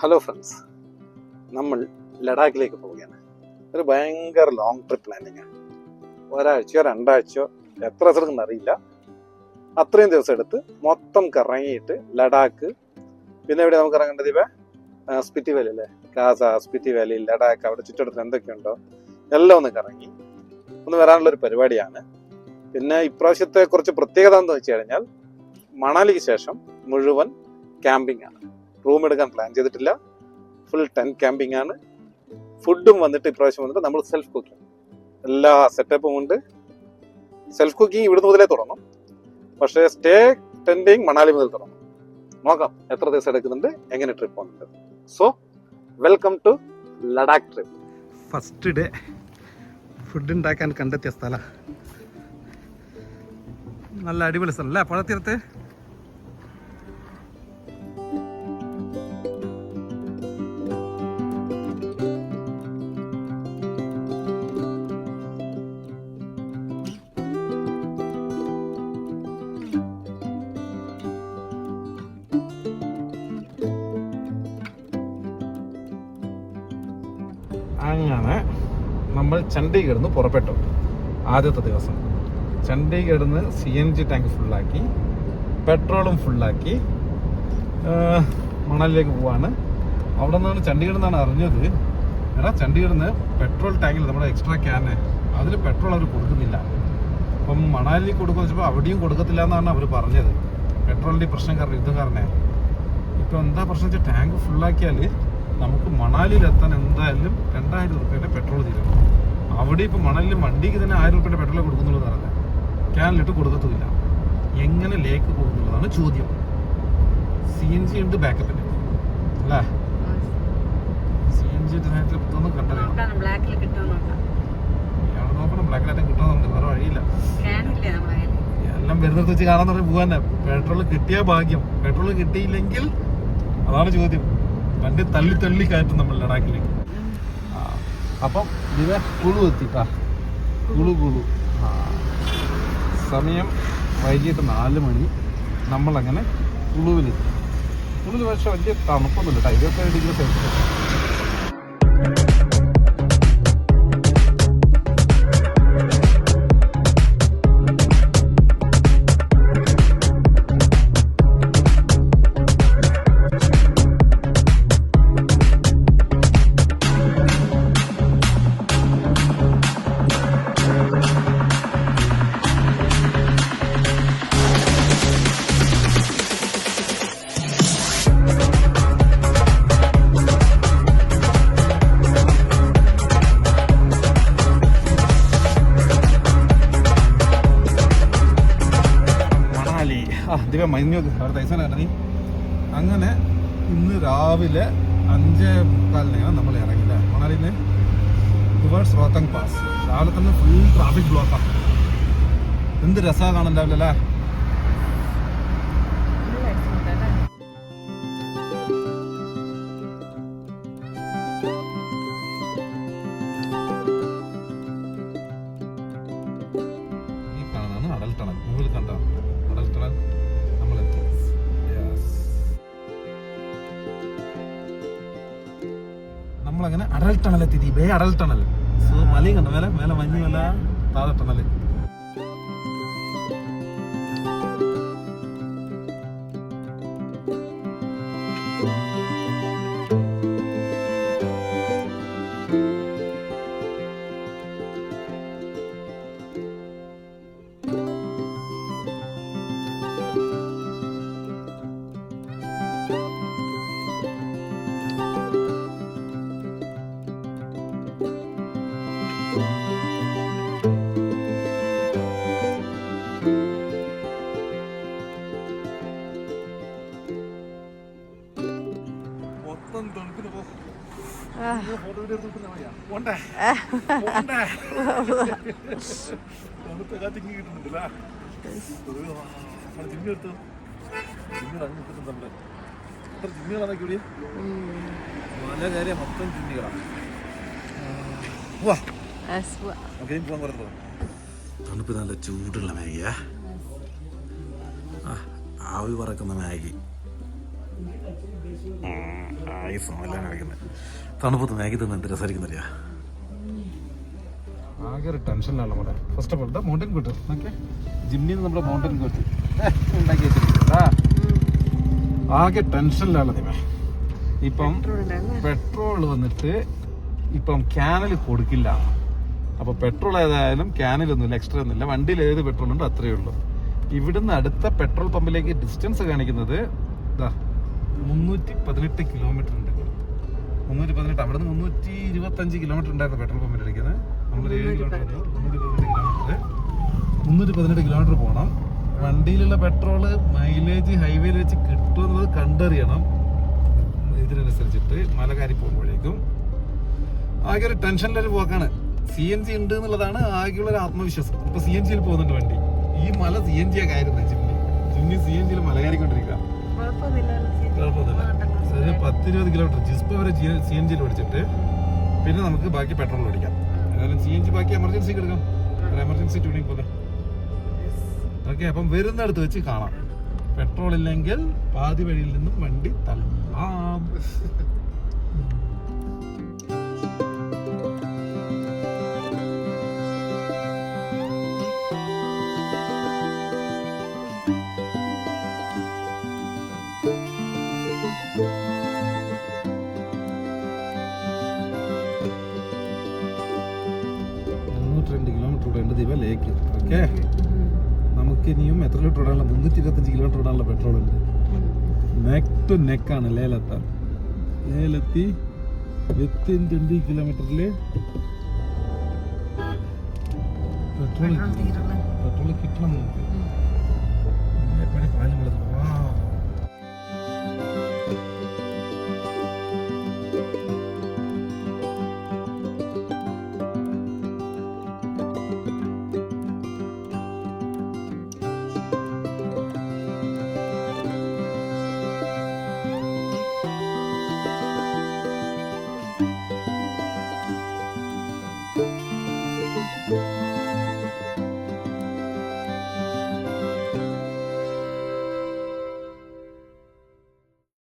Hello friends, നമ്മൾ ലഡാക്കിലേക്ക് പോവുകയാണ്. ഒരു ഭയങ്കര ലോങ് ട്രിപ്പ് പ്ലാനിങ്ങാണ്. ഒരാഴ്ചയോ രണ്ടാഴ്ചയോ എത്ര ദിവസം അറിയില്ല. അത്രയും ദിവസം എടുത്ത് മൊത്തം കറങ്ങിയിട്ട് ലഡാക്ക്, പിന്നെ ഇവിടെ നമുക്ക് ഇറങ്ങേണ്ടത് സ്പിറ്റി വാലി അല്ലേ, കാസ, സ്പിറ്റി വാലി, ലഡാക്ക്, അവിടെ ചുറ്റടത്തിൽ എന്തൊക്കെയുണ്ടോ എല്ലാം ഒന്ന് കറങ്ങി ഒന്ന് വരാനുള്ളൊരു പരിപാടിയാണ്. പിന്നെ ഇപ്രാവശ്യത്തെ കുറച്ച് പ്രത്യേകത എന്ന് വെച്ച് കഴിഞ്ഞാൽ മണാലിക്ക് ശേഷം മുഴുവൻ ക്യാമ്പിംഗ് ആണ്. റൂം എടുക്കാൻ പ്ലാൻ ചെയ്തിട്ടില്ല, ഫുൾ ടെന്റ് ക്യാമ്പിംഗ് ആണ്. ഫുഡും വന്നിട്ട് ഇപ്രാവശ്യം വന്നിട്ട് നമ്മൾ സെൽഫ് കുക്കിംഗ്, എല്ലാ സെറ്റപ്പും ഉണ്ട്. സെൽഫ് കുക്കിംഗ് ഇവിടുന്ന് മുതലേ തുടങ്ങും, പക്ഷേ സ്റ്റേ ടെന്റിങ് മണാലി മുതൽ തുടങ്ങും. നോക്കാം എത്ര ദിവസം എടുക്കുന്നുണ്ട്, എങ്ങനെ ട്രിപ്പ് പോകുന്നുണ്ട്. So welcome to Ladakh trip. First day food ഉണ്ടാക്കാൻ കണ്ടെത്തിയ സ്ഥലം നല്ല അടിപൊളി സ്ഥലം അല്ലേ, പുഴത്തീരത്ത്. അങ്ങനെ നമ്മൾ ചണ്ഡീഗഡിൽ നിന്ന് പുറപ്പെട്ടു. ആദ്യത്തെ ദിവസം ചണ്ഡീഗഡിൽ നിന്ന് CNG ടാങ്ക് ഫുള്ളാക്കി, പെട്രോളും ഫുള്ളാക്കി മണലിലേക്ക് പോവാണ്. അവിടെ നിന്നാണ് ചണ്ഡീഗഡിൽ നിന്നാണ് അറിഞ്ഞത്, എടാ ചണ്ഡീഗഡിൽ നിന്ന് പെട്രോൾ ടാങ്കിൽ നമ്മുടെ എക്സ്ട്രാ ക്യാന് അതിൽ പെട്രോൾ അവർ കൊടുക്കുന്നില്ല. അപ്പം മണാലിയിൽ കൊടുക്കുക വെച്ചപ്പോൾ അവിടെയും കൊടുക്കത്തില്ല എന്നാണ് അവർ പറഞ്ഞത്. പെട്രോളിൻ്റെ പ്രശ്നം കാരണം, യുദ്ധം കാരണേ. ഇപ്പം എന്താ പ്രശ്നം വെച്ചാൽ ടാങ്ക് ഫുള്ളാക്കിയാൽ നമുക്ക് മണാലിയിലെത്താൻ എന്തായാലും 2000 രൂപയുടെ പെട്രോൾ തീരും. അവിടെ ഇപ്പോൾ മണലിൽ വണ്ടിക്ക് തന്നെ 1000 രൂപയുടെ പെട്രോൾ കൊടുക്കുന്നുള്ളൂ എന്ന് പറഞ്ഞത്. ക്യാനിലിട്ട് കൊടുക്കത്തുമില്ല. എങ്ങനെ ലേക്ക് കൊടുക്കുന്നുള്ളതാണ് ചോദ്യം. CNG ഉണ്ട് ബാക്കപ്പിന് അല്ലേ? CNG ഇതൊന്നും കണ്ടറിയണം, നോക്കണം. ബ്ലാക്കിലായിട്ട് കിട്ടുന്നുണ്ട്, വേറെ വഴിയില്ല. എല്ലാം വരുന്നിടത്ത് വെച്ച് കാണാൻ പറഞ്ഞ് പോകാൻ. പെട്രോൾ കിട്ടിയ ഭാഗ്യം, പെട്രോൾ കിട്ടിയില്ലെങ്കിൽ അതാണ് ചോദ്യം. വണ്ടി തള്ളി തള്ളി കയറ്റും നമ്മൾ ലഡാക്കിലേക്ക്. അപ്പം ഇത് കുളു എത്തിട്ടാ, കുളു സമയം വൈകിട്ട് 4 മണി. നമ്മളങ്ങനെ കുളുവിലെത്തി. കുളുവിൽ പക്ഷെ വലിയ തണുപ്പൊന്നുമില്ല കേട്ടോ, 27 ഡിഗ്രി സെൽഷ്യസ്. ദിവ്യ മഞ്ഞോക്ക് അവിടെ തൈസാൻ കണ്ടീ. അങ്ങനെ ഇന്ന് രാവിലെ 5:45 നമ്മൾ ഇറങ്ങില്ല മണാലിയിൽ നിന്ന് ടുവേർഡ്സ് റോത്തങ് പാസ്. രാവിലെ തന്നെ ഫുൾ ട്രാഫിക് ബ്ലോക്കാണ്. എന്ത് രസമാണ് കാണാൻ രാവിലെ അല്ലേ. ഈ കാണുന്നതാണ് അടൽ ടണൽ. മുകളിൽ കണ്ട അടൽ ടണൽ നമ്മളെത്തി. നമ്മളങ്ങനെ അടൽ ടണലെത്തി. ദീപേ അടൽ ടണൽ. സോ മലയും കണ്ട, മേലെ മേലെ മഞ്ഞ് മല, താഴെ ടണൽ. മൊത്തം ചിന്നികളാണ്. തണുപ്പ് നല്ല ചൂടുള്ള മാഗിയാ, ആവി പറക്കുന്ന മാഗി. പായസം എല്ലാം കഴിക്കുന്നത്. തണുപ്പത്ത് മാഗി തന്നെ എന്ത് രസമായിരിക്കുന്നില്ല. ആകെ ഒരു ടെൻഷനിലാണ് നമ്മുടെ. First of all mountain coat okay, ജിമ്മിൽ നമ്മുടെ മൗണ്ടൻ കോട്ട് ഉണ്ടാക്കി വെച്ചിരിക്കുന്നതാ. ആകെ ടെൻഷനിലാണ് ഇപ്പം. പെട്രോൾ വന്നിട്ട് ഇപ്പം ക്യാനിൽ കൊടുക്കില്ല. അപ്പോൾ പെട്രോൾ ഏതായാലും ക്യാനിലൊന്നുമില്ല, എക്സ്ട്രാ ഒന്നുമില്ല. വണ്ടിയിൽ ഏത് പെട്രോൾ ഉണ്ടോ അത്രയേ ഉള്ളൂ. ഇവിടുന്ന് അടുത്ത പെട്രോൾ പമ്പിലേക്ക് ഡിസ്റ്റൻസ് കാണിക്കുന്നത് 318 കിലോമീറ്റർ ഉണ്ട്. 318. അവിടെ നിന്ന് 325 കിലോമീറ്റർ ഉണ്ടായിരുന്നു പെട്രോൾ പമ്പിൽ അടിക്കുന്നത്. നമ്മൾ 7 കിലോമീറ്റർ 318 കിലോമീറ്റർ പോകണം. വണ്ടിയിലുള്ള പെട്രോള് മൈലേജ് ഹൈവേയിൽ വെച്ച് കിട്ടുമെന്നുള്ളത് കണ്ടറിയണം. ഇതിനനുസരിച്ചിട്ട് മല കയറി പോകുമ്പോഴേക്കും ആകെ ഒരു ടെൻഷനിലൊരു പോക്കാണ്. CNG ഉണ്ട് എന്നുള്ളതാണ് ആകെയുള്ള ഒരു ആത്മവിശ്വാസം. ഇപ്പൊ CNGയിൽ പോകുന്നുണ്ട് വണ്ടി. ഈ മല CNG കയറുന്നത് ജിമ്മി CNGയിൽ മല കയറിക്കൊണ്ടിരിക്കുക. കുഴപ്പമൊന്നുമില്ല. 10-20 കിലോമീറ്റർ ജിസ്പ വരെ CNGയിൽ ഓടിച്ചിട്ട് പിന്നെ നമുക്ക് ബാക്കി പെട്രോൾ ഓടിക്കാം. എന്നാലും CNG ബാക്കി എമർജൻസിക്ക് എടുക്കാം. എമർജൻസി ട്യൂണിങ് പോലെ. ഓക്കെ, അപ്പം വരുന്നിടത്ത് വെച്ച് കാണാം. പെട്രോൾ ഇല്ലെങ്കിൽ പാതി വഴിയിൽ നിന്നും വണ്ടി തള്ളാം. ലേക്ക്. ഓക്കെ, നമുക്ക് ഇനിയും എത്ര ലിറ്റർ ഇടാനുള്ള 325 കിലോമീറ്റർ ഇടാനുള്ള പെട്രോൾ ഉണ്ട്. നെക്ക് ടു നെക്കാണ് ലേലെത്താൻ. ലേലെത്തി 20 കിലോമീറ്ററില് പെട്രോൾ കിട്ടണം. നമുക്ക് എപ്പോഴും പാലും വെള്ളത്തിൽ